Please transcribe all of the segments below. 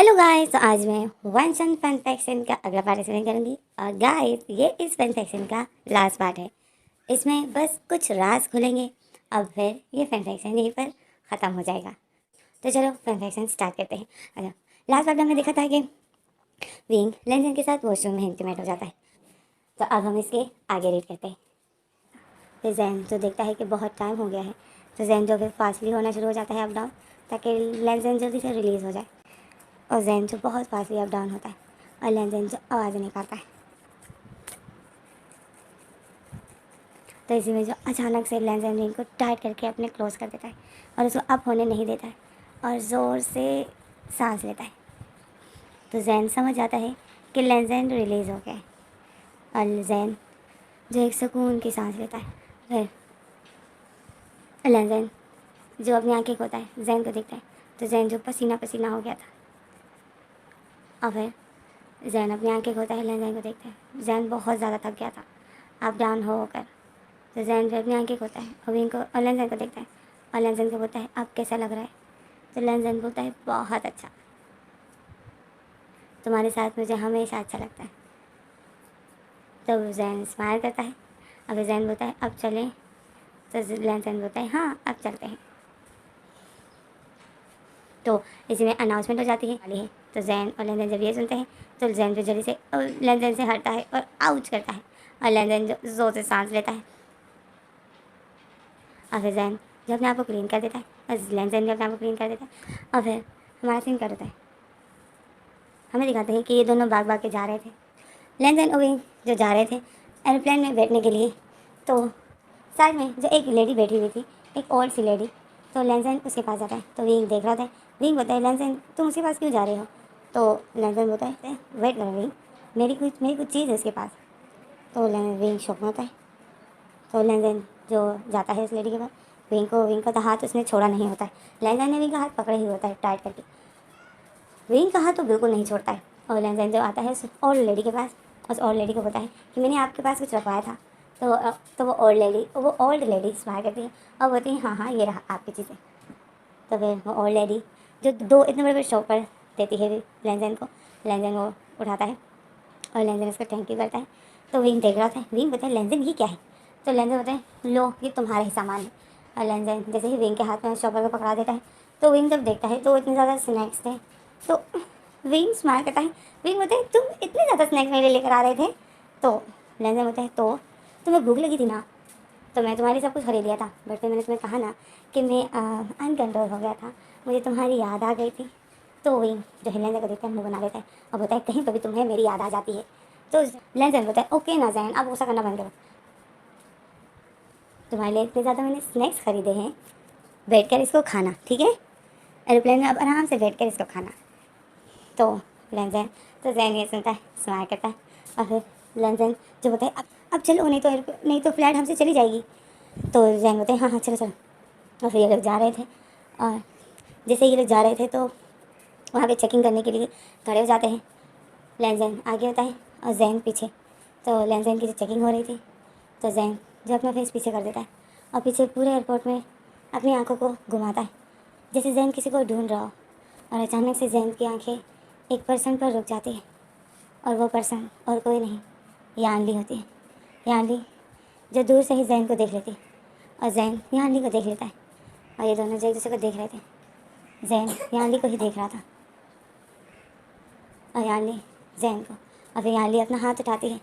Hello guys, तो आज मैं वन सन फन सेक्शन का अगला पार्ट एक्सप्लेन करूंगी। और गाइस, ये इस फन सेक्शन का लास्ट पार्ट है। इसमें बस कुछ राज खुलेंगे, अब फिर ये फन सेक्शन यहीं पर ख़त्म हो जाएगा। तो चलो फन सेक्शन स्टार्ट करते हैं। अच्छा, लास्ट पार्ट में हमने देखा था कि विंग लेंजन के साथ वॉशरूम में इंटीमेट हो जाता है। तो अब हम इसके आगे रीड करते हैं। फिर जैन जो देखता है कि बहुत टाइम हो गया है, तो जैन जो फिर फास्टली होना शुरू हो जाता है अप डाउन, ताकि लेंजन जल्दी से रिलीज़ हो जाए। और जैन जो बहुत फास्टली अप डाउन होता है और लेंजन जो आवाज़ निकालता है। तो इसी में जो अचानक से लेंजन रिंग को टाइट करके अपने क्लोज कर देता है और उसको अप होने नहीं देता है और ज़ोर से सांस लेता है। तो जैन समझ जाता है कि लेंजन रिलीज़ हो गया है और जैन जो एक सुकून की सांस लेता है। फिर लेंजन जो अपनी आंखें खोलता है, जैन को देखता है, तो जैन जो पसीना पसीना हो गया था। और फिर जैन अपनी आंखें खोलता है, लेंजन को देखता है। जैन बहुत ज़्यादा थक गया था अप डाउन होकर। तो जैन फिर अपनी आंखें खोलता है और विंग को और लेंजन को देखता है और लेंजन को बोलता है अब कैसा लग रहा है। तो लेंजन बोलता है बहुत अच्छा, तुम्हारे साथ मुझे हमेशा अच्छा लगता है। तो जैन स्माइल करता है। अब जैन बोलता है अब चलें। तो लेंजन बोलता है हाँ अब चलते हैं। तो इसी में अनाउंसमेंट हो जाती है। तो जैन और लेंजन जब ये सुनते हैं तो जैन फिर जल्दी से लेंजन से हटता है और आउच करता है और लेंजन जो जोर से सांस लेता है। और फिर जैन जो अपने आप को क्लीन कर देता है और लेंजन भी अपने आप को क्लीन कर देता है। और फिर हमारा सीन कर होता है, हमें दिखाते हैं कि ये दोनों भाग भाग के जा रहे थे। लेंजन और विंग जो जा रहे थे एरोप्लेन में बैठने के लिए, तो साइड में जो एक लेडी बैठी हुई थी, एक ओल्ड सी लेडी। तो लेंजन उसके पास जाता है तो विंग देख रहा था। विंग बोलता है लेंजन तुम उसके पास क्यों जा रहे हो। तो लेंजन बोलता है वेट करो विंग, मेरी कुछ चीज़ है उसके पास। तो विंग शौक में होता है। तो लेंजन जो जाता है उस लेडी के पास, विंग का तो हाथ उसने छोड़ा नहीं होता है। लेंजन ने विंग का हाथ पकड़ा ही होता है टाइट करके। विंग का हाथ तो बिल्कुल नहीं छोड़ता है। और लेंजन जो आता है उस ओल्ड लेडी के पास, उस ओल्ड लेडी को बोलता है कि मैंने आपके पास कुछ रखवाया था। तो वो ओल्ड लेडी स्माइल करती है और बोलती है हाँ हाँ ये रहा आपकी चीज़ें। तो फिर वो ओल्ड लेडी जो दो इतने बड़े बड़े शॉपर देती है लेंजन को, लेंजन वो उठाता है और लेंजन उसको थैंक यू करता है। तो विंग देख रहा था। विंग बोलता है लेंजन ये क्या है। तो लेंजन बोलता है लो ये तुम्हारा ही सामान है। और लेंजन जैसे ही विंग के हाथ में शॉपर को पकड़ा देता है, तो विंग जब देखता है तो इतने ज़्यादा स्नैक्स थे। तो विंग स्माइल करता है। विंग बोलता है तुम इतने ज़्यादा स्नैक्स मेरे लेकर आ रहे थे। तो लेंजन बोलता है तो तुम्हें भूख लगी थी ना, तो मैं तुम्हारी सब कुछ खरीद लिया था, बट फिर मैंने तुम्हें कहा ना कि मैं अनकंट्रोल हो गया था, मुझे तुम्हारी याद आ गई थी। तो विंग जो है लेंजन को देखता है, मुँह बना लेता है और बोलता है कहीं कभी तुम्हें मेरी याद आ जाती है। तो लेंजन बोलता है ओके ना जैन, अब गुस्सा करना बंद करो, तुम्हारे लिए इतने ज़्यादा मैंने स्नैक्स खरीदे हैं, बैठ कर इसको खाना, ठीक है। एरोप्लेन में अब आराम से बैठ कर इसको खाना। तो लेंजन तो जैन ये सुनता है, स्माइल करता है। और फिर लेंजन जो बोलता है अब चलो, नहीं तो फ्लाइट हमसे चली जाएगी। तो जैन बोलते हैं हाँ हाँ चलो चलो। और फिर ये लोग जा रहे थे और जैसे ये लोग जा रहे थे तो वहाँ पे चेकिंग करने के लिए खड़े हो जाते हैं। लेंजन आगे होता है और जैन पीछे। तो लेंजन की जो चेकिंग हो रही थी, तो जैन जो अपना फेस पीछे कर देता है और पीछे पूरे एयरपोर्ट में अपनी आंखों को घुमाता है जैसे जैन किसी को ढूंढ रहा हो। और अचानक से जैन की आंखें एक पर्सन पर रुक जाती है और वो पर्सन और कोई नहीं, यानली होती है। यानली जो दूर से ही जैन को देख लेती है और जैन यानली को देख लेता है और ये दोनों जो एक दूसरे को देख रहे थे। जैन यानली को ही देख रहा था और यानली जैन को। और फिर यानली अपना हाथ उठाती है,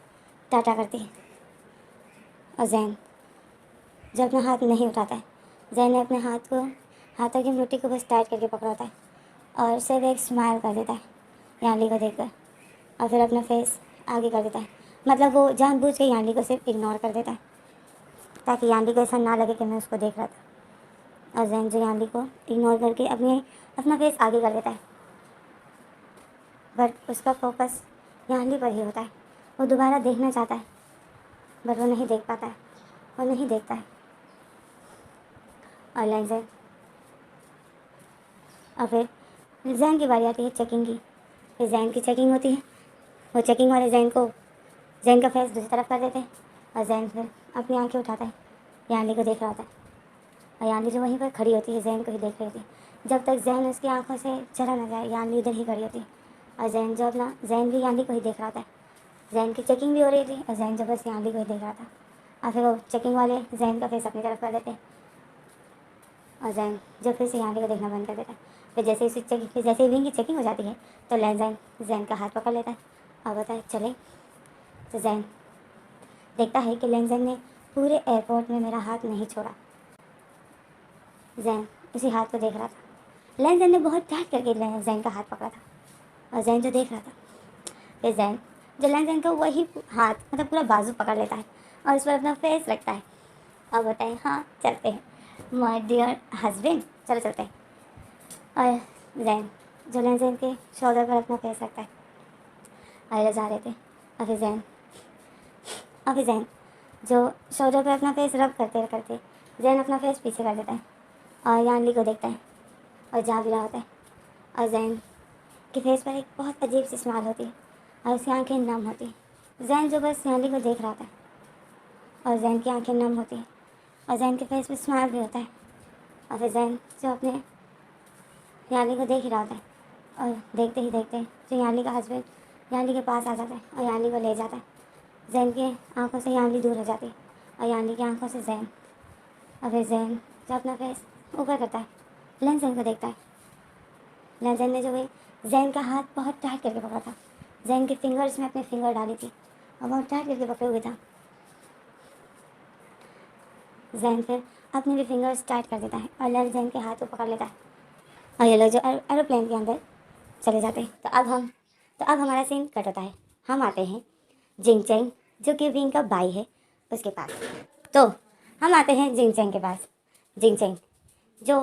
टाटा करती है। और जैन जो अपना हाथ नहीं उठाता है, जैन ने अपने हाथों की मुट्ठी को बस टाइट करके पकड़ा होता है और सिर्फ एक स्माइल कर देता है यानली को देखकर। और फिर अपना फेस आगे कर देता है, मतलब वो जानबूझ के यानली को सिर्फ इग्नोर कर देता है ताकि यानली को ऐसा ना लगे कि मैं उसको देख रहा था। और जैन जो यानली को इग्नोर करके अपना फेस आगे कर देता है, बट उसका फोकस यानली पर ही होता है। वो दोबारा देखना चाहता है बट वो नहीं देख पाता है, वो नहीं देखता है। और लेंजन और फिर जैन की बारी आती है चेकिंग की। फिर जैन की चेकिंग होती है, वो चेकिंग वाले जैन का फेस दूसरी तरफ कर देते हैं और जैन फिर अपनी आंखें उठाता है, यानली को देख रहा होता है। और यानली जो वहीं पर खड़ी होती है जैन को ही देख रही थी। जब तक जैन उसकी आंखों से चला न जाए यानली इधर ही खड़ी होती। और जैन भी यानली को ही देख रहा था। जैन की चेकिंग भी हो रही थी और जैन जब बस यानली को ही देख रहा था। और फिर वो चेकिंग वाले जैन का फेस अपनी तरफ कर देते और जैन जब फिर से यानली को देखना बंद कर देता है। फिर जैसे ही विंग की चेकिंग हो जाती है तो जैन का हाथ पकड़ लेता है और बताए चले। तो जैन देखता है कि लैन जैन ने पूरे एयरपोर्ट में मेरा हाथ नहीं छोड़ा। जैन उसी हाथ को देख रहा था। लैन जैन ने बहुत टाइट करके जैन का हाथ पकड़ा था और जैन जो देख रहा था। फिर लैन जैन का वही हाथ मतलब पूरा बाजू पकड़ लेता है और उस पर अपना फेस रखता है और बताए हाँ चलते हैं माय डियर हस्बैंड, चलो चलते हैं। और लैन जैन के शोल्डर पर अपना फेस रखता है और जा रहे थे। अभी जैन जो शोल्डर पर अपना फेस रब करते करते जैन अपना फेस पीछे कर देता है और यानली को देखता है और जा भी रहा होता है। और जैन के फेस पर एक बहुत अजीब सी स्माइल होती है और उसकी आंखें नम होती हैं। जैन जो बस यानली को देख रहा था और जैन की आंखें नम होती हैं और जैन के फेस पर स्माइल भी होता है। और फिर जैन जो अपने यानली को देख ही रहा होता है और देखते ही देखते जो यानली का हस्बैंड यानली के पास आ जाता है और यानली को ले जाता है। जैन की आंखों से यानली दूर हो जाती है और यानली की आंखों से जैन। और फिर जैन जो अपना फेस ऊपर करता है लैन जैन को देखता है। लैन जैन ने जो है जैन का हाथ बहुत टाइट करके पकड़ा था। जैन के फिंगर्स में अपने फिंगर डाली थी और बहुत टाइट करके पकड़े हुए था। जैन फिर अपने भी फिंगर्स टाइट कर देता है और लैन जैन के हाथ को पकड़ लेता है और ये लोग जो एरोप्लेन के अंदर चले जाते हैं। तो अब हमारा सीन कट होता है। हम आते हैं जिंग चैंग जो कि विंग का भाई है उसके पास। तो हम आते हैं जिंग चैंग के पास। जिंग चैंग जो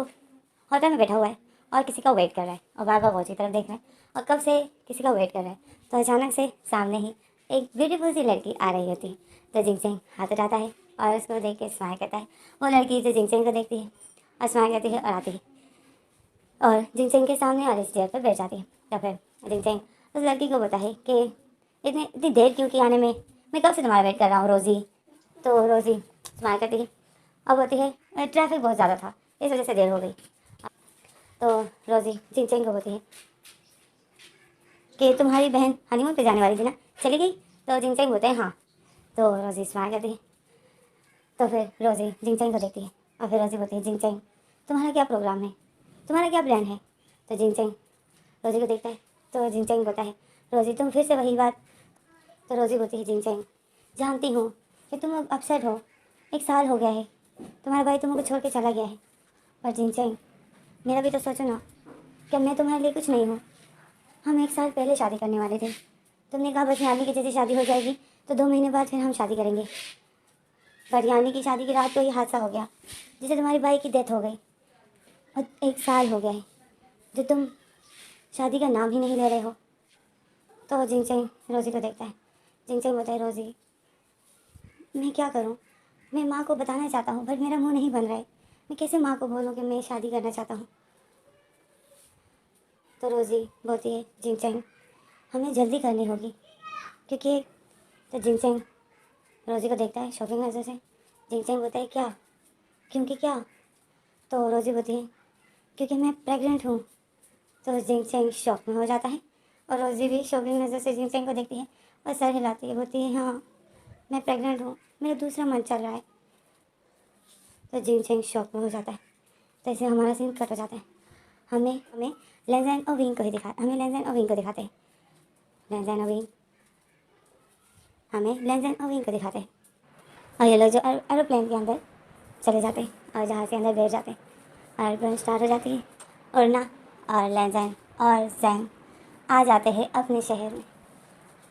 होटल में बैठा हुआ है और किसी का वेट कर रहा है और बार बार वॉच की तरफ देख रहा है और कब से किसी का वेट कर रहा है। तो अचानक से सामने ही एक ब्यूटीफुल सी लड़की आ रही होती है। तो जिंग चैंग हाथ उठाता है और उसको देख के स्माइल करता है। वो लड़की जो जिंग चैंग को देखती है और स्माइल करती है और आती है और जिंग चैंग के सामने वाले चेयर पर बैठ जाती है। तो फिर जिंग चैंग उस लड़की को बताए कि इतनी देर क्यों की आने में, मैं कब से तुम्हारा वेट कर रहा हूँ रोज़ी। तो रोज़ी स्माइल करती है। अब होती है ट्रैफिक बहुत ज़्यादा था इस वजह से देर हो गई। तो रोज़ी जिंग चैंग को बोलती है कि तुम्हारी बहन हनीमून पे जाने वाली थी ना, चली गई। तो जिंग चैंग बोलते हैं हाँ। तो रोज़ी स्माइल करती है। तो फिर रोज़ी जिंग चैंग को देखती है और फिर रोज़ी बोलती है जिंग चैंग तुम्हारा क्या प्रोग्राम है, तुम्हारा क्या प्लान है। तो जिंग चैंग रोज़ी को देखता है। तो जिंग चैंग बोलता है रोज़ी तुम फिर से वही बात। तो रोज़ी बोलती है जिंग चैंग जानती हूँ कि तुम अब अपसेट हो, 1 साल हो गया है, तुम्हारा भाई तुमको छोड़ के चला गया है। पर जिंग चैंग मेरा भी तो सोचो ना कि मैं तुम्हारे लिए कुछ नहीं हूँ। हम 1 साल पहले शादी करने वाले थे, तुमने कहा बस यानी की जैसे शादी हो जाएगी तो 2 महीने बाद फिर हम शादी करेंगे। पर यानी की शादी की रात को ही हादसा हो गया जिससे तुम्हारे भाई की डेथ हो गई और 1 साल हो गया है जो तुम शादी का नाम ही नहीं ले रहे हो। तो जिंग चैंग रोज़ी को देखता है। जिंग चैंग बोलता है रोज़ी मैं क्या करूँ, मैं माँ को बताना चाहता हूँ बट मेरा मुंह नहीं बन रहा है, मैं कैसे माँ को बोलूँ कि मैं शादी करना चाहता हूँ। तो रोज़ी बोलती है जिंग चैंग हमें जल्दी करनी होगी क्योंकि। तो जिंग चैंग रोज़ी को देखता है शॉकिंग नज़र से। जिंग चैंग बोलता है क्या, क्योंकि क्या। तो रोज़ी बोलती है क्योंकि मैं प्रेग्नेंट हूँ। तो जिंग चैंग शॉक में हो जाता है और रोज़ी भी शॉकिंग नज़र से जिंग चैंग को देखती है और सर हिलाती है, बोलती है हाँ मैं प्रेग्नेंट हूँ, मेरा दूसरा मंथ चल रहा है। तो जिंग चैंग शॉक में हो जाता है। तो ऐसे हमारा सीन कट हो जाता है। हमें लैन और विंग को ही हमें लैन और विंग को दिखाते हैं। लैन और विंग हमें लैन और विंग को दिखाते हैं और ये लोग जो एरोप्लेन के अंदर चले जाते हैं और जहाज़ के अंदर बैठ जाते हैं। एरोप्लेन स्टार्ट हो जाती है उड़ना और लैन और जैन आ जाते हैं अपने शहर में।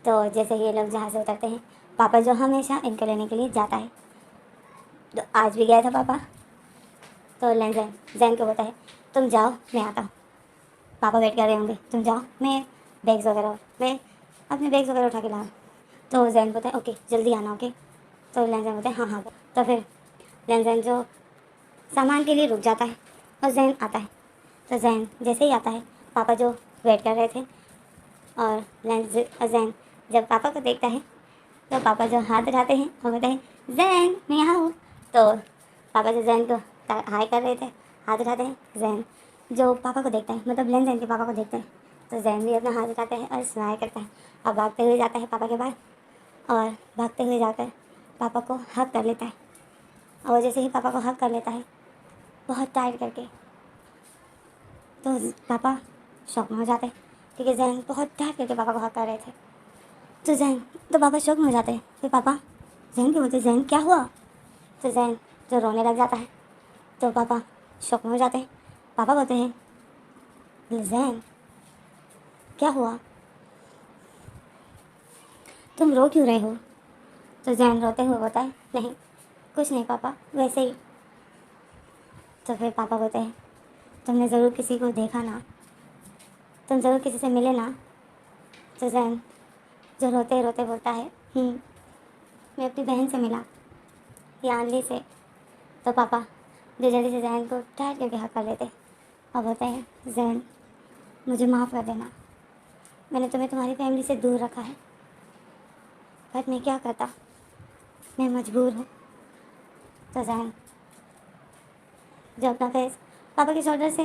तो जैसे ही ये लोग जहाँ से उतरते हैं पापा जो हमेशा इनको लेने के लिए जाता है, तो आज भी गया था पापा। तो जैन को बोलता है तुम जाओ मैं आता हूँ, पापा वेट कर रहे होंगे, तुम जाओ मैं अपने बैग्स वगैरह उठा के लाऊँ। तो जैन बोलता है ओके जल्दी आना ओके। तो लैन बोलता है हाँ हाँ। तो फिर लैन जो सामान के लिए रुक जाता है और जैन आता है। तो जैन जैसे ही आता है पापा जो वेट कर रहे थे और जैन जब पापा को देखता है तो पापा जो हाथ उठाते हैं और बोलते हैं जैन मैं यहाँ हूँ। तो पापा जो जैन को हाय कर रहे थे हाथ उठाते हैं, जैन जो पापा को देखता है, मतलब लेन जैन के पापा को देखता है, तो जैन भी अपना हाथ उठाता है और स्माइल करता है और भागते हुए जाता है पापा के पास और भागते हुए जाकर पापा को हग कर लेता है। और जैसे ही पापा को हग कर लेता है बहुत टाइट करके, तो पापा शॉक में हो जाते हैं क्योंकि जैन बहुत टाइट करके पापा को हग कर रहे थे। तो पापा शॉक में हो जाते हैं। फिर पापा जैन के बोलते, जैन क्या हुआ? तो जैन जो रोने लग जाता है। तो पापा शॉक में हो जाते हैं। पापा बोलते हैं, जैन क्या हुआ, तुम रो क्यों रहे हो? तो जैन रोते हुए बोलता है, नहीं कुछ नहीं पापा, वैसे ही। तो फिर पापा बोलते हैं, तुमने ज़रूर किसी को देखा ना, तुम ज़रूर किसी से मिले ना? तो जैन जो रोते रोते बोलता है, मैं अपनी बहन से मिला, यानली से। तो पापा जो जल्दी से जैन को टाइट करके हक कर लेते और बोलते हैं, जैन मुझे माफ़ कर देना, मैंने तुम्हें तुम्हारी फैमिली से दूर रखा है, बट मैं क्या करता, मैं मजबूर हूँ। तो जैन जो अपना फेस पापा के शोल्डर से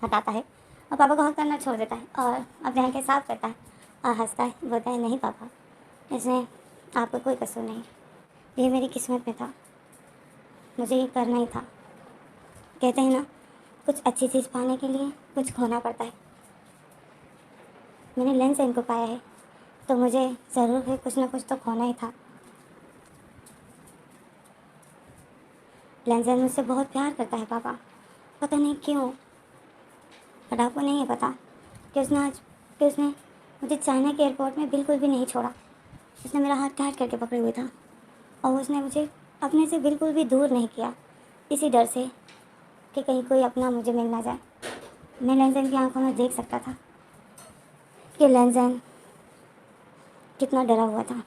हटाता है और पापा को हक करना छोड़ देता है और अपने आंखें साफ करता है और हंसता है, बोलता है, नहीं पापा, इसमें आपका कोई कसूर नहीं, ये मेरी किस्मत में था, मुझे ये करना ही था। कहते हैं ना, कुछ अच्छी चीज़ पाने के लिए कुछ खोना पड़ता है। मैंने लेंस इनको पाया है तो मुझे ज़रूर है कुछ ना कुछ तो खोना ही था। लेंस मुझसे बहुत प्यार करता है पापा, पता नहीं क्यों, बट आपको नहीं है पता कि उसने मुझे चाइना के एयरपोर्ट में बिल्कुल भी नहीं छोड़ा। उसने मेरा हाथ टाइट करके पकड़े हुए था और उसने मुझे अपने से बिल्कुल भी दूर नहीं किया, इसी डर से कि कहीं कोई अपना मुझे मिल ना जाए। मैं लेंजन की आंखों में देख सकता था कि लेंजन कितना डरा हुआ था।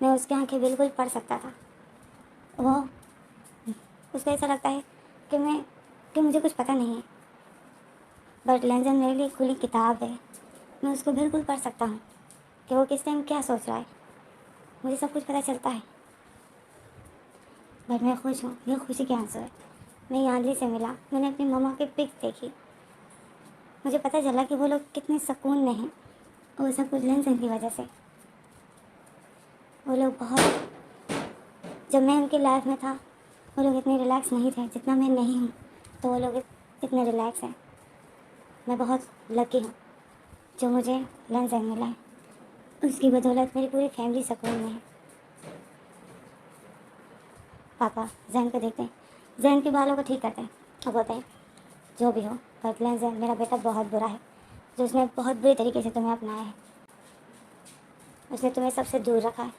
मैं उसकी आंखें बिल्कुल पढ़ सकता था। वो उसको ऐसा लगता है कि मुझे कुछ पता नहीं है, बट लेंजन मेरे लिए खुली किताब है। मैं उसको बिल्कुल पढ़ सकता हूँ कि वो किस टाइम क्या सोच रहा है, मुझे सब कुछ पता चलता है। बट मैं खुश हूँ, ये खुशी के आंसू है। मैं यादली से मिला, मैंने अपनी मम्मा की पिक्स देखी, मुझे पता चला कि वो लोग कितने सुकून में हैं और सब कुछ लेंजन की वजह से। वो लोग बहुत, जब मैं उनकी लाइफ में था वो लोग इतने रिलैक्स नहीं थे जितना मैं नहीं हूँ, तो वो लोग इतने रिलैक्स हैं। मैं बहुत लकी हूँ जो मुझे लेंजन मिला है, उसकी बदौलत मेरी पूरी फैमिली सुकून में है। पापा जैन को देखते हैं, जैन के बालों को ठीक करते हैं और बोलते हैं, जो भी हो, पर लेंजन मेरा बेटा बहुत बुरा है, जो उसने बहुत बुरी तरीके से तुम्हें अपनाया है, उसने तुम्हें सबसे दूर रखा है।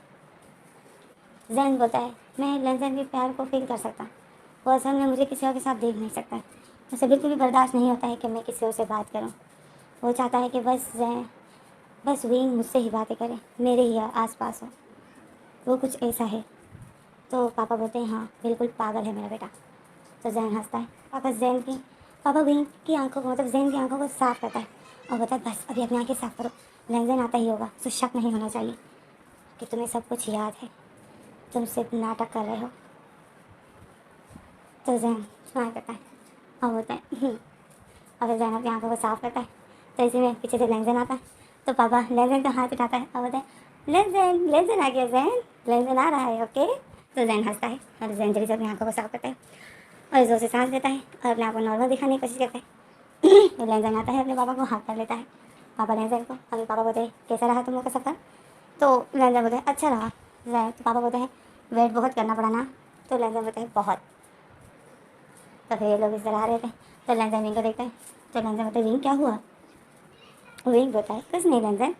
जैन बोलता है, मैं लेंजन के प्यार को फील कर सकता, वो असल में मुझे किसी और के साथ देख नहीं सकता, उसे बिल्कुल भी बर्दाश्त नहीं होता है कि मैं किसी और से बात करूं। वो चाहता है कि बस विंग मुझसे ही बातें करे, मेरे ही आसपास हो, वो कुछ ऐसा है। तो पापा बोलते हैं, हाँ बिल्कुल पागल है मेरा बेटा। तो जैन हंसता है। पापा विंग की आंखों को, मतलब जैन की आंखों को साफ करता है और बोलता है, बस अभी अपनी आंखें साफ करो, लेंजन आता ही होगा, तो शक नहीं होना चाहिए कि तुम्हें सब कुछ याद है, तुम सिर्फ नाटक कर रहे हो। तो जैन स्माइल करता है और बोलता है, और जैन अपनी आंखों को साफ करता है। तो इसी में पीछे से लेंजन आता है, तो पापा लेंजन का हाथ उठाता है और बोलता है, लेंजन आ गया जैन, लेंजन आ रहा है, ओके। तो जैन हंसता है और जैन जल्दी से अपनी आंखों को साफ करता है और जोर से सांस लेता है और अपने आप को नॉर्मल दिखाने की कोशिश करता है। तो लेंजन आता है, अपने पापा को हाथ कर लेता है। पापा लेंजन को, अभी पापा बोलते हैं, कैसा रहा तुम लोग का सफ़र? तो लेंजन बोलते हैं, अच्छा रहा। जैन, तो पापा बोलते हैं, वेट बहुत करना पड़ा ना? तो लेंजन बोलते हैं, बहुत। तो फिर ये लोग इस तरह आ रहे थे, तो लेंजन विंग को देखते हैं। तो लेंजन बोलते हैं, विंग क्या हुआ? विंग बोलता है, कुछ नहीं लेंजन।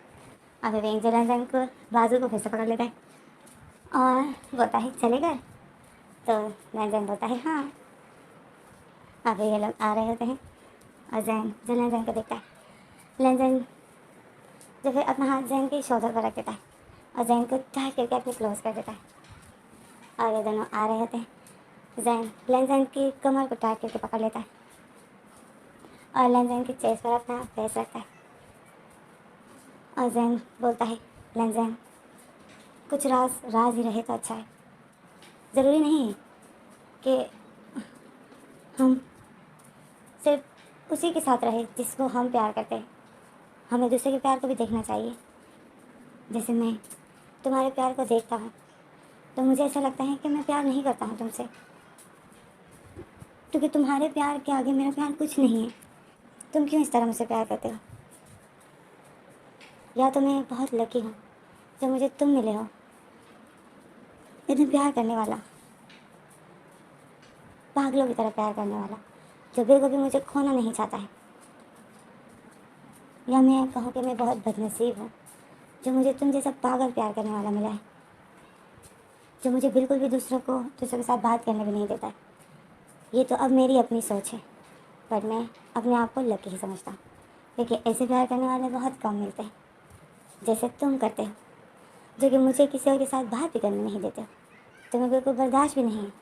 अभी विंग जो लेंजन को बाजू को फिर से पकड़ लेता है और बोलता है, चले गए? तो लेंजन बोलता है, हाँ। अभी ये लोग आ रहे होते हैं और जैन जो लेंजन को देखता है, लेंजन जो फिर अपना हाथ जैन के शोल्डर पर रख देता है और जैन को टाइट करके अपने क्लोज कर देता है। और ये दोनों आ रहे होते हैं, जैन लेंजन की कमर को टाइट करके पकड़ लेता है और लेंजन की चेस्ट पर अपना फेस रखता है और जैन बोलता है, लेंजन कुछ राज ही रहे तो अच्छा है, ज़रूरी नहीं है कि हम सिर्फ उसी के साथ रहे जिसको हम प्यार करते हैं। हमें दूसरे के प्यार को भी देखना चाहिए। जैसे मैं तुम्हारे प्यार को देखता हूँ तो मुझे ऐसा लगता है कि मैं प्यार नहीं करता हूँ तुमसे, क्योंकि तुम्हारे प्यार के आगे मेरा प्यार कुछ नहीं है। तुम क्यों इस तरह मुझसे प्यार करते हो? या तो मैं बहुत लकी हूँ जब मुझे तुम मिले हो, इतने प्यार करने वाला, पागलों की तरह प्यार करने वाला, जो भी कभी मुझे खोना नहीं चाहता है। या मैं कहूँ कि मैं बहुत बदनसीब हूँ जो मुझे तुम जैसा पागल प्यार करने वाला मिला है, जो मुझे बिल्कुल भी दूसरों के साथ बात करने भी नहीं देता है। ये तो अब मेरी अपनी सोच है, पर मैं अपने आप को लकी ही समझता हूँ, क्योंकि ऐसे प्यार करने वाले बहुत कम मिलते हैं जैसे तुम करते हो, जो कि मुझे किसी और के साथ बात भी करने नहीं देते हो। तुम्हें बिल्कुल बर्दाश्त भी नहीं है,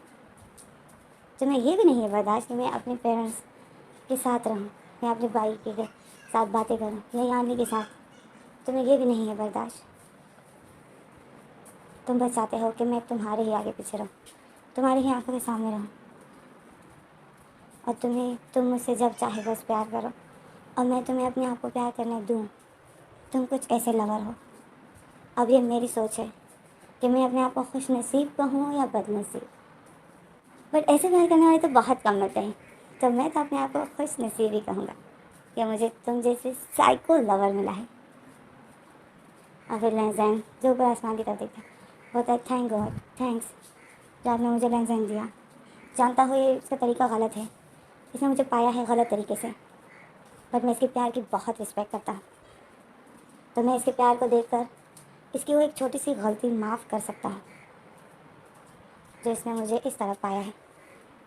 तुम्हें ये भी नहीं है बर्दाश्त कि मैं अपने पेरेंट्स के साथ रहूँ, मैं अपने भाई के साथ बातें करूँ या यानी के साथ। तुम्हें ये भी नहीं है बर्दाश्त। तुम बस चाहते हो कि मैं तुम्हारे ही आगे पीछे रहूँ, तुम्हारी ही आंखों के सामने रहूँ, और तुम मुझसे जब चाहे बस प्यार करो और मैं तुम्हें अपने आप को प्यार करने दूँ। तुम कुछ ऐसे लवर हो। अब ये मेरी सोच है कि मैं अपने आप को खुश नसीब कहूँ या बदनसीब, बट ऐसे प्यार करने वाले तो बहुत कम मिलते हैं। तो मैं तो अपने आप को खुश नसीब ही कहूँगा कि मुझे तुम जैसे साइको लवर मिला है। और फिर लैंड जो ऊपर आसमान की तरफ देखता है, होता है थैंक गॉड, थैंक्स जो आपने मुझे लैंड दिया। जानता हो ये इसका तरीका गलत है, इसने मुझे पाया है गलत तरीके से, बट मैं इसके प्यार की बहुत रिस्पेक्ट करता हूँ। तो मैं इसके प्यार को देखकर इसकी वो एक छोटी सी गलती माफ़ कर सकता हूँ जो इसने मुझे इस तरह पाया है,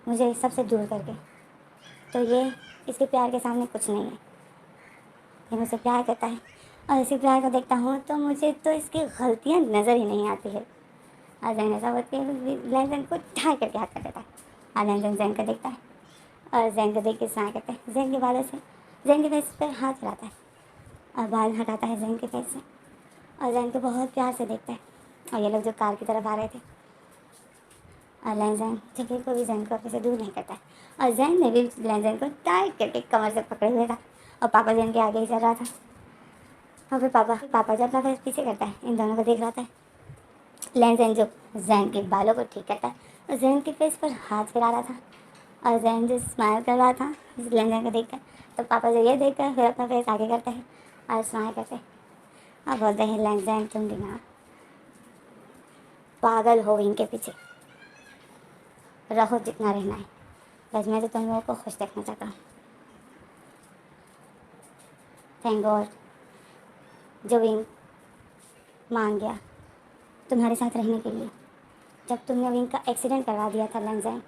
मुझे इस सबसे दूर करके। तो ये इसके प्यार के सामने कुछ नहीं है। ये मुझसे प्यार करता है और इसके प्यार को देखता हूँ तो मुझे तो इसकी गलतियाँ नज़र ही नहीं आती है। और जैन ऐसा होती है, लैंड को ठाई करके हाथ कर देता है और लैंड जैन को देखता है और जैन को देख के स्माइल करता है। जैन के बालों से जैन के फेस पर हाथ चलाता है और बाल हटाता है जैन के फेस से, और जैन को बहुत प्यार से देखता है। और ये लोग जो कार की तरफ आ रहे थे, और लैंजैन जगह को भी जैन को अपने से दूर नहीं करता है, और जैन ने भी लैंजैन को टाइट करके कमर से पकड़े हुए था, और पापा जैन के आगे ही चल रहा था। और फिर पापा जब अपना फेस पीछे करता है, इन दोनों को देख रहा था। लैंजैन जो जैन के बालों को ठीक करता है और जैन के फेस पर हाथ फिरा रहा था, और जैन जो स्माइल कर रहा था लैंजैन को देखकर, तो पापा जो ये देखकर फिर अपना फेस आगे करते हैं और स्माइल करते हैं और बोलते हैं, लैंजैन तुम भी ना पागल हो इनके पीछे, रहो जितना रहना है, बस मैं तो तुम लोगों को खुश देखना चाहता हूँ। थैंक गॉड जो विंग मान गया तुम्हारे साथ रहने के लिए। जब तुमने विंग का एक्सीडेंट करवा दिया था लैंजैन,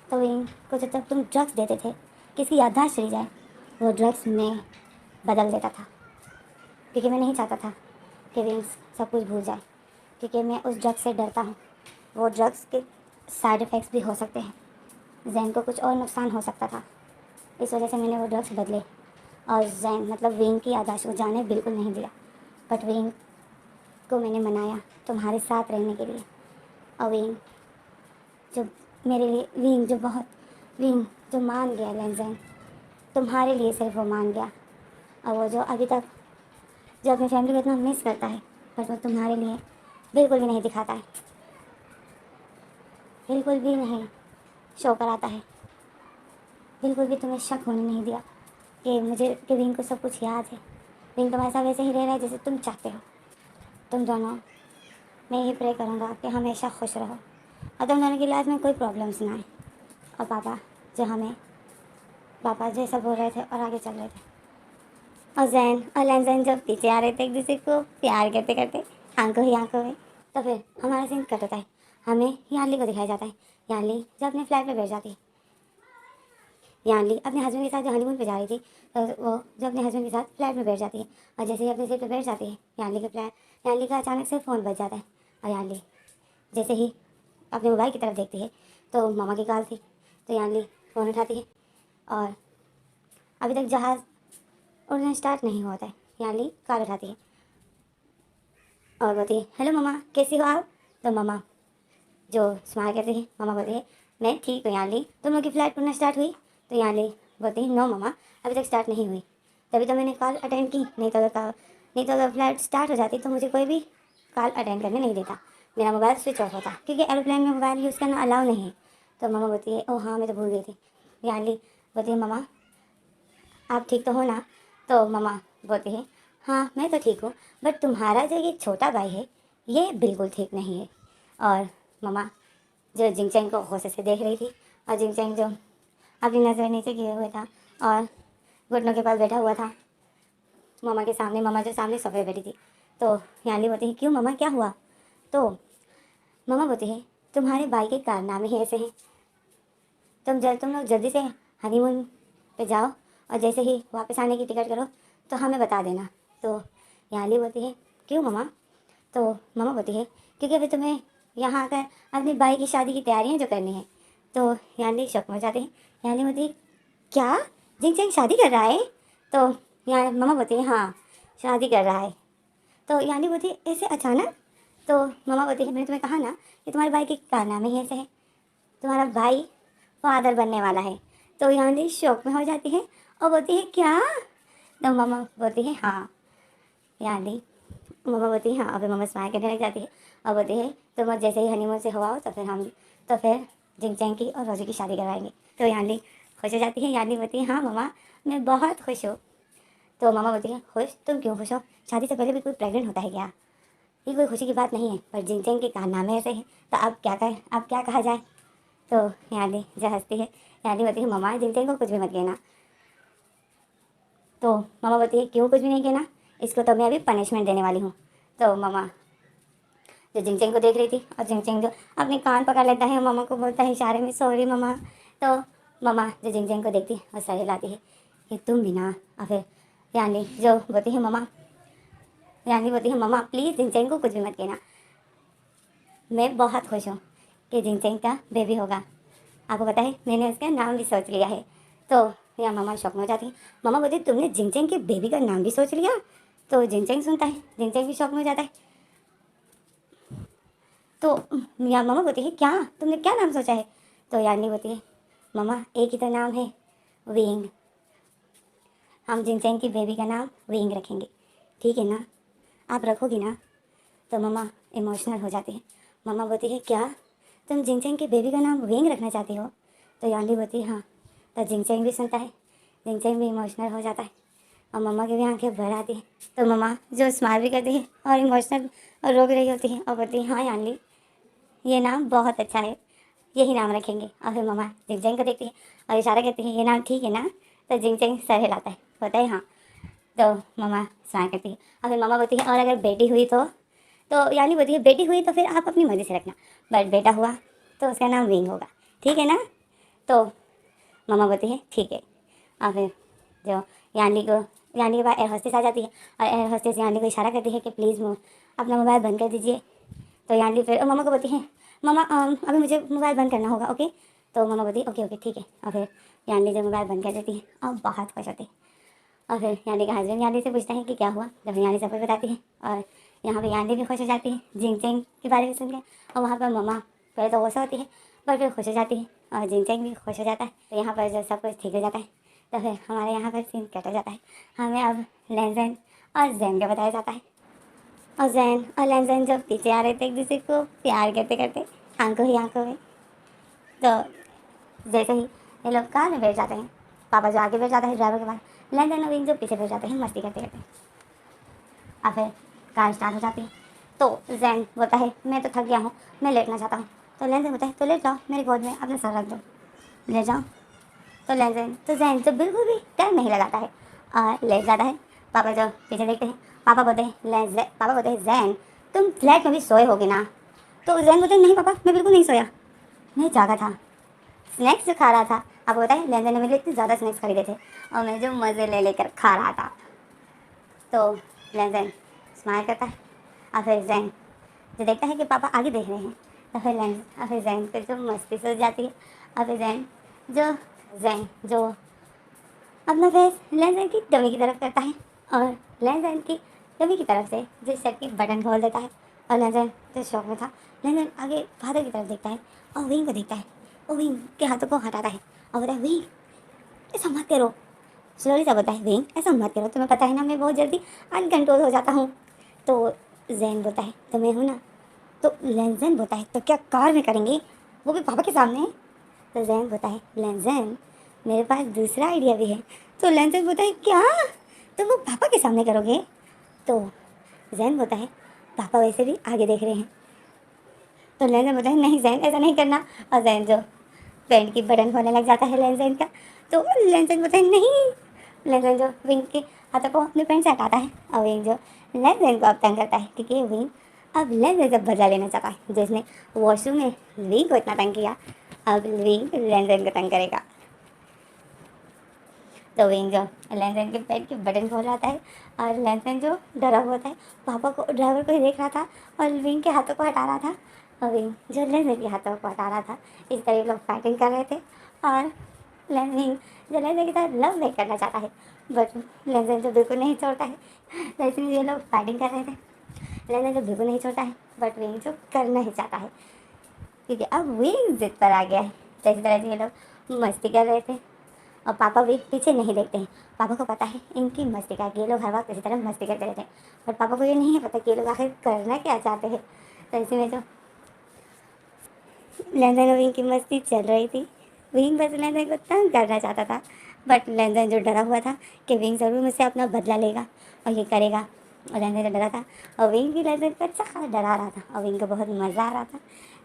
तो विंग को जब तक तुम ड्रग्स देते थे कि इसकी याददाश्त चली जाए, वो ड्रग्स में बदल देता था, क्योंकि मैं नहीं चाहता था कि विंग सब कुछ भूल जाए, क्योंकि मैं उस ड्रग्स से डरता हूँ। वो ड्रग्स के साइड इफ़ेक्ट्स भी हो सकते हैं, जैन को कुछ और नुकसान हो सकता था, इस वजह से मैंने वो ड्रग्स बदले और जैन मतलब विंग की याददाश्त को जाने बिल्कुल नहीं दिया। बट विंग को मैंने मनाया तुम्हारे साथ रहने के लिए, और विंग जो मेरे लिए विंग जो मान गया लैंजैन, तुम्हारे लिए सिर्फ वो मान गया। और वो जो अभी तक जो अपनी फैमिली को इतना मिस करता है, बट वो तुम्हारे लिए बिल्कुल भी नहीं दिखाता है, बिल्कुल भी नहीं शो कराता है, बिल्कुल भी तुम्हें शक होने नहीं दिया कि विंग को सब कुछ याद है। विंग तुम्हारे साथ वैसे ही रह रहा है जैसे तुम चाहते हो। तुम दोनों, मैं यही प्रे करूँगा कि हमेशा खुश रहो और तुम दोनों की लाइफ में कोई प्रॉब्लम्स ना आए। और पापा जैसा बोल रहे थे और आगे चल रहे थे, और जैन और लैंजैन जब पीछे आ रहे थे एक दूसरे को प्यार करते करते आंखों ही आंखों में, तो फिर हमारा सीन कट होता है। हमें यानली को दिखाया जाता है। यानली जब अपने फ्लैट पे बैठ जाती है, यानली अपने हस्बैंड के साथ जो हनीमून पे जा रही थी, तो वो जो अपने हस्बैंड के साथ फ्लैट में बैठ जाती है, और जैसे ही अपने सीट पे बैठ जाती है, यानली का अचानक से फ़ोन बज जाता है। और यानली जैसे ही अपने मोबाइल की तरफ देखती है तो मामा की कॉल थी, तो यानली फ़ोन उठाती है और अभी तक जहाज़ उड़ना स्टार्ट नहीं हुआ होता है। यानली कॉल उठाती है और बोलती है, हेलो मामा कैसी हो आप? तो मामा जो स्माइल करती है, मामा बोलती है, मैं ठीक हूँ यानली, तुम लोग की फ़्लाइट उड़ना स्टार्ट हुई? तो यानली बोलती है नो मम्मा, अभी तक स्टार्ट नहीं हुई, तभी तो मैंने कॉल अटेंड की, नहीं तो अगर फ्लाइट स्टार्ट हो जाती तो मुझे कोई भी कॉल अटेंड करने नहीं देता, मेरा मोबाइल स्विच ऑफ होता, क्योंकि एरोप्लेन में मोबाइल यूज़ करना अलाउ नहीं है। तो मम्मा बोलती है ओह हाँ मैं तो भूल गई थी। यानी बोलती है मम्मा आप ठीक तो हो ना? तो मम्मा बोलती है हाँ मैं तो ठीक हूँ, बट तुम्हारा जो ये छोटा भाई है ये बिल्कुल ठीक नहीं है। और मम्मा जो जिंगचैंग को गौसे से देख रही थी, और जिंगचैंग जो अपनी नज़र नीचे किए हुए था और घुटनों के पास बैठा हुआ था मम्मा के सामने, मम्मा जो सामने सोफे पे बैठी थी। तो यानी बोलती है क्यों मम्मा क्या हुआ? तो मम्मा बोलती है तुम्हारे भाई के कारनामे ही ऐसे हैं, तुम लोग जल्दी से हनीमून पे जाओ और जैसे ही वापस आने की टिकट करो तो हमें बता देना। तो याली बोलती है क्यों मम्मा? तो मम्मा बोलती है क्योंकि अभी तुम्हें यहाँ आकर अपने भाई की शादी की तैयारियाँ जो करनी है। तो याली शौक में जाते हैं। याली बोलती है क्या जिंग शादी कर रहा है? तो यहाँ मम्मा बोलती है हाँ शादी कर रहा है। तो यानी बोलती है ऐसे अचानक? तो मम्मा बोलती है मैंने तुम्हें कहा ना कि तुम्हारे भाई के कारनामे ही ऐसे हैं, तुम्हारा भाई फादर बनने वाला है। तो यानी शौक में हो जाती है और बोलती है क्या? तो मम्मा बोलती है हाँ। यानी मम्मा बोलती है हाँ, और फिर मम्मा स्माइल करने लग जाती है और बोलती है तुम जैसे ही हनीमून से हो आओ तो फिर जिंगचैंग की और रोजी की शादी करवाएंगे। तो यानी खुश हो जाती है। यानी बोलती है हाँ मम्मा मैं बहुत खुश हूँ। तो मम्मा बोलती है खुश? तुम क्यों खुश हो? शादी से पहले भी कोई प्रेग्नेंट होता है क्या? ये कोई खुशी की बात नहीं है, पर जिंगचैंग के कारनामे ऐसे हैं तो अब क्या करें, अब क्या कहा जाए? तो यानी जो हंसती है, यानी बोलती है मम्मा जिंगचैंग को कुछ भी मत कहना। तो मम्मा बोलती है क्यों कुछ भी नहीं कहना? इसको तो मैं अभी पनिशमेंट देने वाली हूँ। तो मम्मा जो जिंगचैंग को देख रही थी, और जिंगचैंग जो अपने कान पकड़ लेता है, मम्मा को बोलता है इशारे में सॉरी मम्मा। तो मम्मा जो जिंगचैंग को देखती है और सर हिलाती है कि तुम भी ना। और फिर यानी जो बोलती है मम्मा, यानी बोलती है मम्मा प्लीज़ जिंगचैंग को कुछ भी मत कहना, मैं बहुत खुश हूँ कि जिंगचैंग का बेबी होगा। आपको पता है मैंने उसका नाम भी सोच लिया है। तो यहाँ मम्मा शौक में हो जाती है। मम्मा बोलती है तुमने जिंगचैंग के बेबी का नाम भी सोच लिया? तो जिंगचैंग सुनता है, जिंगचैंग भी शौक में हो जाता है। तो यहाँ मम्मा बोलती है क्या तुमने क्या नाम सोचा है? तो यानी बोलती है मम्मा एक ही तो नाम है, विंग। हम जिंगचैंग की बेबी का नाम विंग रखेंगे, ठीक है ना? आप रखोगी ना? तो मम्मा इमोशनल हो जाती है। मम्मा बोलती है क्या तुम जिंगचैंग के बेबी का नाम विंग रखना चाहती हो? तो यानी बोलती है हाँ। तो जिंगचैंग भी सुनता है, जिंगचैंग भी इमोशनल हो जाता है और मम्मा की भी आंखें भर आती है। तो मम्मा जो स्माइल भी करती है और इमोशनल और रो भी रही होती है और बोलती है हाँ यानी ये नाम बहुत अच्छा है, यही नाम रखेंगे। और फिर मम्मा जिंगचैंग को देखती है और इशारा करती है ये नाम ठीक है ना? तो जिंगचैंग सर हिलाता है, बोलता है हाँ। तो मम्मा स्माइल करती है और फिर मम्मा बोलती है और अगर बेटी हुई तो यानी बोलती है बेटी हुई तो फिर आप अपनी मर्ज़ी से रखना, बट बेटा हुआ तो उसका नाम विंग होगा, ठीक है ना? तो मम्मा बोलती है ठीक है। और फिर जो यानी के बाद एयर होस्टेस आ जाती है और एयर होस्टेस यानी को इशारा करती है कि प्लीज़ अपना मोबाइल बंद कर दीजिए। तो यानी फिर मम्मा को बोलती है मम्मा अभी मुझे मोबाइल बंद करना होगा, ओके? तो मम्मा बोलती है ओके ओके ठीक है। और फिर यानी जो मोबाइल बंद कर देती है और बहुत खुश होती है। और फिर यानी का हस्बैंड यानी से पूछता है कि क्या हुआ, जब यानी सब कुछ बताती है और यहाँ पे यानी भी खुश हो जाती है जिंगचैंग के बारे में सुन के। और वहाँ पर मम्मा पहले तो गुस्सा होती है पर फिर खुश हो जाती है और जिंगचैंग भी खुश हो जाता है। तो यहाँ पर जब सब कुछ ठीक हो जाता है तो फिर हमारे यहाँ पर सीन कट हो जाता है। हमें अब लेंजन और जैन का बताया जाता है। और जैन और लेंजन जब पीछे आ रहे थे एक दूसरे को प्यार करते करते आंखों ही आंखों में। तो जैसे ही ये लोग कार में बैठ जाते हैं, पापा जो आगे बैठ जाता है ड्राइवर के पास, लेंजन और विंग जो पीछे बैठ जाते हैं मस्ती करते करते। और फिर कार स्टार्ट हो जाती है। तो जैन बोलता है मैं तो थक गया हूँ, मैं लेटना चाहता हूँ। तो लेंजन बोलता है तो लेट जाओ मेरी गोद में, अपना सर रख दो, ले जाओ। तो जैन जो बिल्कुल भी टाइम नहीं लगाता है और लेट जाता है। पापा जो पीछे देखते हैं, पापा बोलते हैं जैन तुम फ्लैट में भी सोए होगे ना? तो जैन बोलते हैं नहीं पापा मैं बिल्कुल नहीं सोया, मैं जागा था, स्नैक्स जो खा रहा था। अब होता है लेंजन ने मेरे लिए इतने ज़्यादा स्नैक्स खरीदे थे और मैं जो मज़े ले लेकर खा रहा था। तो लेंजन स्माइल करता है और फिर जैन जो देखता है कि पापा आगे देख रहे हैं तो फिर जैन फिर जो मस्ती से हो जाती है। और फिर जैन जो अपना फेस लेंजन की डमी की तरफ करता है और लेंजन की डमी की तरफ से जो शर्ट की बटन खोल देता है। और लेंजन जो शौक में था, लेंजन आगे फादर की तरफ देखता है और विंग को देखता है और विंग के हाथों को हटाता है और बोलता है विंग ऐसा मत करो। स्लोली सा बताए विंग ऐसा मत करो, तुम्हें पता है ना मैं बहुत जल्दी अनकंट्रोल हो जाता हूँ। तो जैन बोलता है तो मैं हूँ ना। तो लेंजन बोलता है तो क्या कार में करेंगे, वो भी पापा के सामने। तो जैन बोलता है लेंजन मेरे पास दूसरा आइडिया भी है। तो लेंजन बोलता है क्या, तुम वो पापा के सामने करोगे। तो जैन बोलता है पापा वैसे भी आगे देख रहे हैं। तो लेंजन बोलता है नहीं जैन ऐसा नहीं करना। और जैन जो पैंट की बटन होने लग जाता है लेंजन का। तो लेंजन बोलता है नहीं। लेंजन जो विंग के हाथों को अपने पैंट से हटाता है और विंग जो लेंजन को अब तंग करता है, क्योंकि विंग अब लेंजन से बदला लेना चाहता है। जिसने वॉशरूम में विंग को इतना तंग किया, अब विंग लेंजन को तंग करेगा। तो विंग जो लेंजन के पैंट की बटन खोल रहा है और लेंजन जो डरा हुआ था पापा को, ड्राइवर को ही देख रहा था और विंग के हाथों को हटा रहा था और विंग जो लेंजन के हाथों को हटा रहा था। इस तरह लोग फाइटिंग कर रहे थे और विंग जो लेंजन के साथ लव मेक करना चाहता है, बट लेंजन जो बिल्कुल नहीं छोड़ता है। तो इसलिए ये लोग फाइटिंग कर रहे थे। लेंजन जो बिल्कुल नहीं छोड़ता है बट विंग जो करना ही चाहता है, क्योंकि अब विंग जिद पर आ गया है। तो इस तरह से ये लोग मस्ती कर रहे थे और पापा भी पीछे नहीं देखते हैं। पापा को पता है इनकी मस्ती का, ये लोग हर वक्त इसी तरह मस्ती करते रहते हैं, बट पापा को ये नहीं है पता कि ये लोग आखिर करना क्या चाहते हैं। तो इसी में जो लेंजन और विंग की मस्ती चल रही थी, विंग बस लेंजन को तंग करना चाहता था, बट लेंजन जो डरा हुआ था कि विंग ज़रूर मुझसे अपना बदला लेगा और ये करेगा। और लेंजन जो डरा था और विंग भी लेंजन को अच्छा खासा डरा रहा था और विंग को बहुत मज़ा आ रहा था।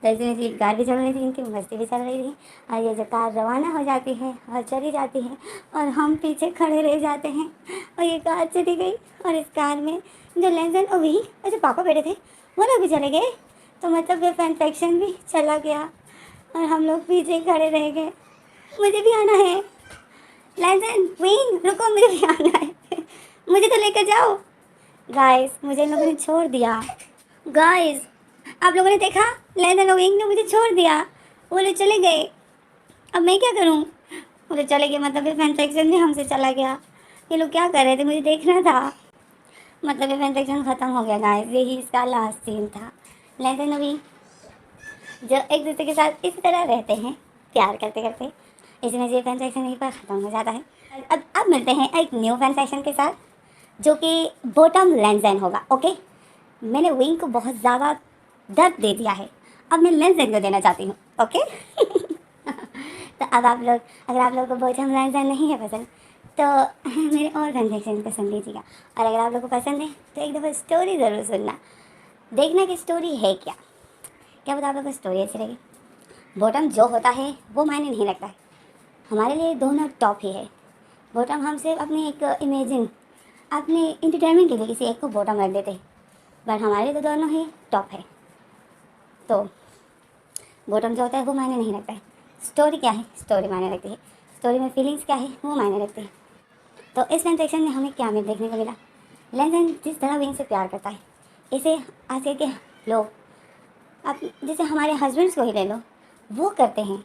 तो इसमें कार भी चल रही थी, इनकी मस्ती भी चल रही थी और ये जो कार रवाना हो जाती है और चली जाती है और हम पीछे खड़े रह जाते हैं और ये कार चली गई और इस कार में जो लेंजन और विंग और जो पापा बैठे थे वो लोग भी चले गए। तो मतलब ये फैन सेक्शन भी चला गया और हम लोग पीछे खड़े रह गए। मुझे भी आना है। लेंजन विंग रुको, मुझे भी आना है। मुझे तो लेकर जाओ। गाइस मुझे इन लोगों ने छोड़ दिया। गाइस आप लोगों ने देखा, लेंजन और विंग ने मुझे छोड़ दिया, वो लोग चले गए। अब मैं क्या करूं, वो लोग चले गए मतलब ये फैन सेक्शन भी हमसे चला गया। ये लोग क्या कर रहे थे, मुझे देखना था। मतलब ये फैन सेक्शन ख़त्म हो गया गाइस, यही इसका लास्ट सीन था। लेंजन और विंग जो एक दूसरे के साथ इसी तरह रहते हैं प्यार करते करते, इसमें ये फैन सेक्शन यहीं पर ख़त्म हो जाता है। अब मिलते हैं एक न्यू फैन सेक्शन के साथ जो कि बॉटम लेंजन होगा। ओके, मैंने विंग को बहुत ज़्यादा दर्द दे दिया है, अब मैं लेंजन को देना चाहती हूँ। ओके तो अब आप लोग, अगर आप लोगों को बॉटम लेंजन नहीं है पसंद तो मेरे और फैन सेक्शन को सुन लीजिएगा, और अगर आप लोग को पसंद है तो एक दफ़ा स्टोरी ज़रूर सुनना, देखना कि स्टोरी है क्या। क्या पता आप लोग को स्टोरी अच्छी लगी। बॉटम जो होता है वो मायने नहीं रखता है, हमारे लिए दोनों टॉप ही है। बॉटम हम सिर्फ अपनी एक इमेजिन, अपने इंटरटेनमेंट के लिए किसी एक को बॉटम रख देते हैं, बट हमारे लिए तो दोनों ही टॉप है। तो बॉटम जो होता है वो मायने नहीं रखता है। स्टोरी क्या है, स्टोरी मायने रखती है। स्टोरी में फीलिंग्स क्या है वो मायने रखती है। तो इस फैन सेक्शन में हमें क्या देखने को मिला, लेंजन जिस तरह विंग से प्यार करता है, इसे आजकल के लोग, आप जैसे हमारे हस्बैंड्स को ही ले लो, वो करते हैं,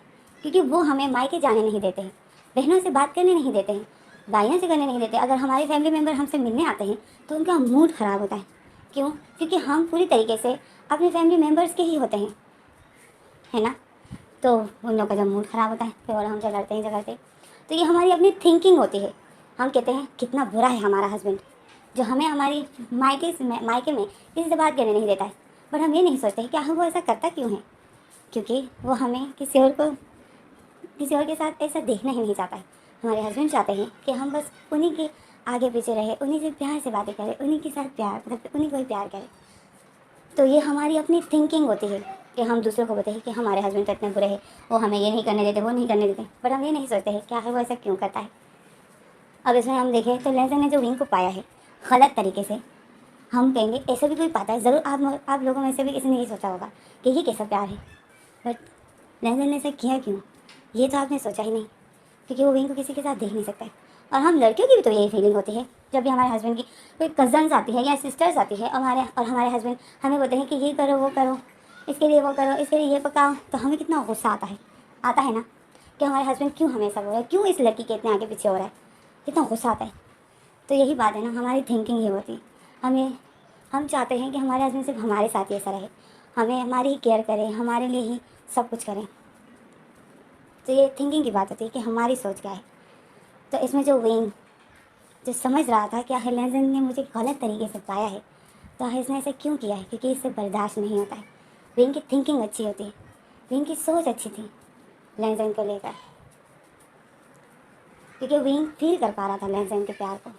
क्योंकि वो हमें मायके जाने नहीं देते हैं, बहनों से बात करने नहीं देते हैं, भाइयों से करने नहीं देते। अगर हमारे फैमिली मेम्बर हमसे मिलने आते हैं तो उनका मूड ख़राब होता है। क्यों? क्योंकि हम पूरी तरीके से अपने फैमिली मेम्बर्स के ही होते हैं, है ना। तो उन लोगों का जब मूड ख़राब होता है फिर और हमसे लड़ते हैं झगड़ते। तो ये हमारी अपनी थिंकिंग होती है। हम कहते हैं कितना बुरा है हमारा हस्बैंड जो हमें हमारी मायके में किसी से बात करने नहीं देता है, बट हम ये नहीं सोचते कि आखिर वो ऐसा करता क्यों है, क्योंकि वो हमें किसी और के साथ ऐसा देखना ही नहीं चाहता है। हमारे हस्बैंड चाहते हैं कि हम बस उन्हीं के आगे पीछे रहे, उन्हीं से प्यार से बातें करें, उन्हीं के साथ प्यार, मतलब उन्हीं को ही प्यार करें। तो ये हमारी अपनी थिंकिंग होती है कि हम दूसरों को बताएं कि हमारे हस्बैंड तो इतने बुरे हैं, वो हमें ये नहीं करने देते, वो नहीं करने देते, बट हम ये नहीं सोचते हैं कि आखिर वो ऐसा क्यों करता है। अब इसमें हम देखें तो लेंजन ने जो विंग को पाया है गलत तरीके से, हम कहेंगे ऐसा भी कोई पाता है ज़रूर, आप लोगों में से भी किसी ने ये सोचा होगा कि ये कैसा प्यार है, बट लेंजन ने ऐसा किया क्यों, ये तो आपने सोचा ही नहीं, क्योंकि वो विंग को किसी के साथ देख नहीं सकता है। और हम लड़कियों की भी तो यही फीलिंग होती है, जब भी हमारे हस्बैंड की कोई कज़न्स आती है या सिस्टर्स आती है और हमारे हस्बैंड हमें बोलते हैं कि ये करो वो करो, इसके लिए वो करो, इसके लिए ये पकाओ, तो हमें कितना गुस्सा आता है ना, कि हमारे हस्बैंड क्यों हमें ऐसा बोल रहा है, क्यों इस लड़की के इतने आगे पीछे हो रहा है, कितना गुस्सा आता है। तो यही बात है ना, हमारी थिंकिंग ये होती है। हम चाहते हैं कि हमारे हस्बैंड सिर्फ हमारे साथ ही ऐसा रहे, हमें हमारी ही केयर करें, हमारे लिए ही सब कुछ करें। तो ये थिंकिंग की बात होती है कि हमारी सोच क्या है। तो इसमें जो विंग जो समझ रहा था कि आखिर लेंजन ने मुझे गलत तरीके से पाया है, तो आखिर इसने ऐसे क्यों किया है, क्योंकि इससे बर्दाश्त नहीं होता है। विंग की थिंकिंग अच्छी होती है, विंग की सोच अच्छी थी लेंजन को लेकर, क्योंकि विंग फील कर पा रहा था लेंजन के प्यार को।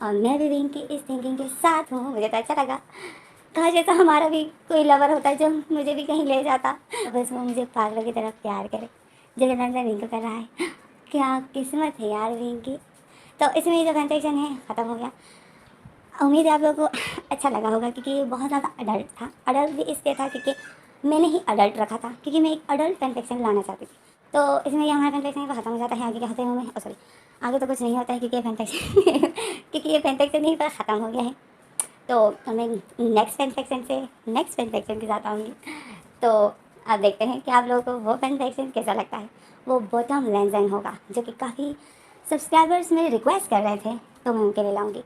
और मैं भी विंग की इस थिंकिंग के साथ हूँ। मुझे तो अच्छा लगा, कहा जैसा हमारा भी कोई लवर होता है जो मुझे भी कहीं ले जाता, तो बस वो मुझे पागलों की तरफ प्यार करे जैसे लेंजन विंग को कर रहा है। क्या किस्मत है यार विंग की। तो इसमें ये जो फैंटेक्शन है ख़त्म हो गया। उम्मीद है आप लोगों को अच्छा लगा होगा, क्योंकि ये बहुत ज़्यादा अडल्ट था। अडल्ट भी इसलिए था क्योंकि मैंने ही अडल्ट रखा था, क्योंकि मैं एक अडल्ट फैंटेक्शन लाना चाहती थी। तो इसमें ये हमारा फैंटेक्शन ख़त्म हो जाता है। आगे क्या होता है हमें, सॉरी, आगे तो कुछ नहीं होता है क्योंकि ये फैंटेक्शन क्योंकि ये फैंटेक्शन ही पर ख़त्म हो गया है। तो मैं नेक्स्ट फैंटेक्शन के साथ आऊँगी। तो आप देखते हैं कि आप लोगों को वो फैंटेक्शन कैसा लगता है। वो बॉटम लेंजन होगा जो कि काफ़ी सब्सक्राइबर्स मेरे रिक्वेस्ट कर रहे थे, तो मैं उनके लिए लाऊँगी।